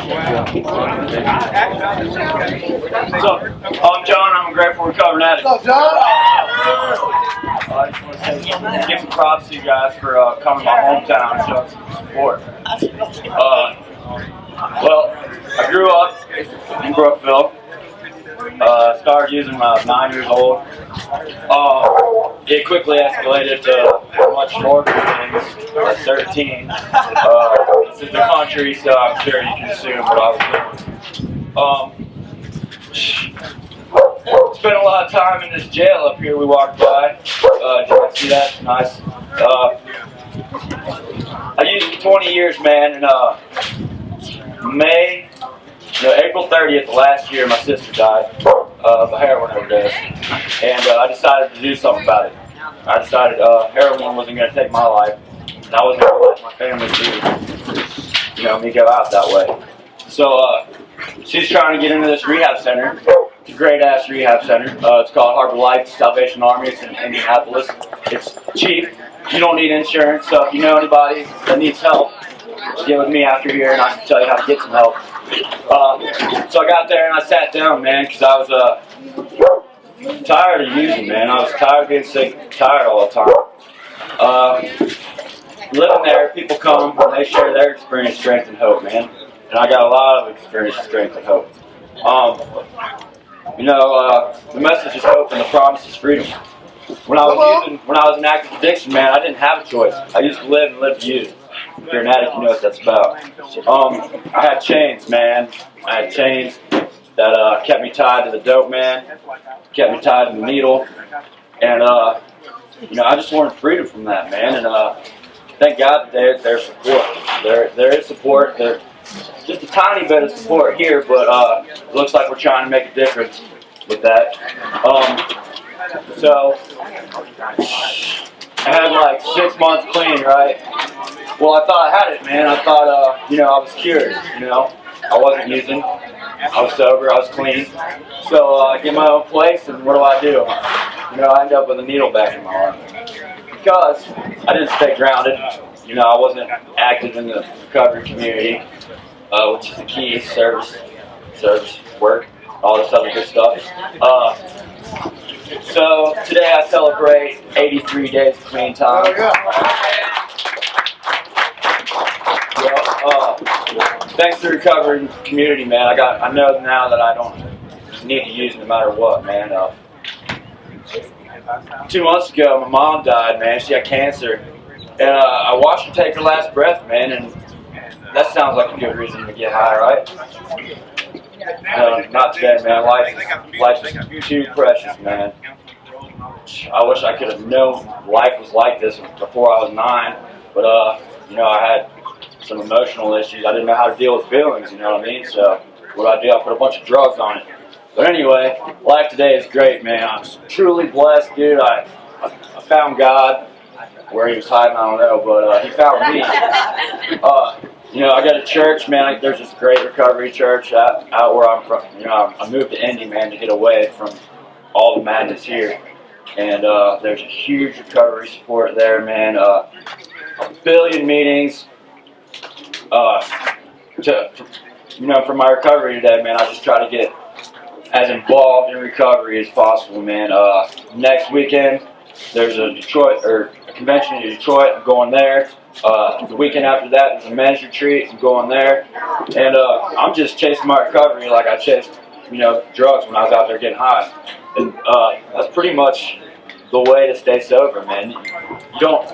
So, I'm John. I'm a grateful recovering addict. What's up, John? I just want to give some props to you guys for coming to my hometown and showing some support. Well, I grew up in Brookville. Started using when I was 9 years old. It quickly escalated to much more things at 13. This is the country, so I'm sure you can assume what I was doing. Spent a lot of time in this jail up here we walked by. Did you see that? It's nice. I used it for 20 years, man, and April 30th last year, my sister died of a heroin overdose, and I decided to do something about it. I decided heroin wasn't going to take my life, and I wasn't going to let my family see, me go out that way. So she's trying to get into this rehab center. It's a great-ass rehab center. It's called Harbor Lights Salvation Army. It's in Indianapolis. It's cheap. You don't need insurance, so if you know anybody that needs help, get with me after here, and I can tell you how to get some help. So I got there and I sat down, man, because I was tired of using, man. I was tired of being sick, tired all the time. Living there, people come and they share their experience, strength, and hope, man. And I got a lot of experience, strength, and hope. The message is hope and the promise is freedom. When I was in active addiction, man, I didn't have a choice. I used to live and live to use. If you're an addict, you know what that's about. I had chains, man. I had chains that kept me tied to the dope man, kept me tied to the needle, and I just wanted freedom from that, man. And thank God there's support. There is support. There's just a tiny bit of support here, but it looks like we're trying to make a difference with that. So I had like 6 months clean, right? Well, I thought I had it, man. I thought, I was cured, I wasn't using. I was sober. I was clean. So I get my own place, and what do? I end up with a needle back in my arm. Because I didn't stay grounded. I wasn't active in the recovery community, which is the key, service, work, all this other good stuff. So today I celebrate 83 days of clean time. Thanks to the recovery community, man. I know now that I don't need to use no matter what, man. 2 months ago, my mom died, man. She had cancer, and I watched her take her last breath, man. And that sounds like a good reason to get high, right? Not today, man. Life is too precious, man. I wish I could have known life was like this before I was 9, but I had some emotional issues. I didn't know how to deal with feelings, you know what I mean? So what I do, I put a bunch of drugs on it. But anyway, life today is great, man. I'm truly blessed, dude. I found God. Where he was hiding, I don't know, but he found me. I got a church, man. There's this great recovery church out where I'm from. I moved to Indy, man, to get away from all the madness here. And there's a huge recovery support there, man. A billion meetings. For my recovery today, man, I just try to get as involved in recovery as possible, man. Next weekend, there's a convention in Detroit. I'm going there. The weekend after that, there's a men's retreat. I'm going there. And I'm just chasing my recovery like I chased, drugs when I was out there getting high. And that's pretty much the way to stay sober, man. You don't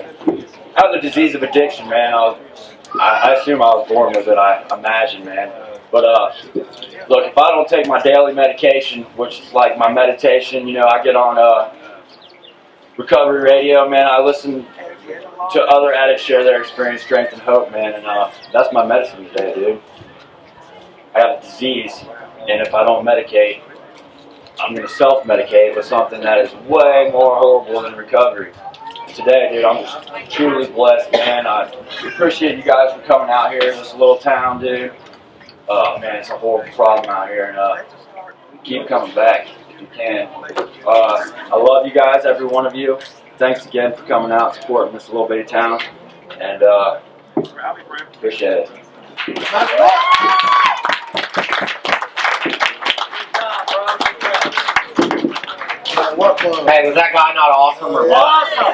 have the disease of addiction, man. I assume I was born with it, I imagine, man. But look, if I don't take my daily medication, which is like my meditation, I get on recovery radio, man. I listen to other addicts share their experience, strength, and hope, man. And that's my medicine today, dude. I have a disease, and if I don't medicate, I'm going to self-medicate with something that is way more horrible than recovery. Today, dude, I'm just truly blessed, man. I appreciate you guys for coming out here in this little town, dude. Man, it's a horrible problem out here, and keep coming back if you can. I love you guys, every one of you. Thanks again for coming out, supporting this little bitty town, and appreciate it. What club? Hey, was that guy not awesome or what? Awesome.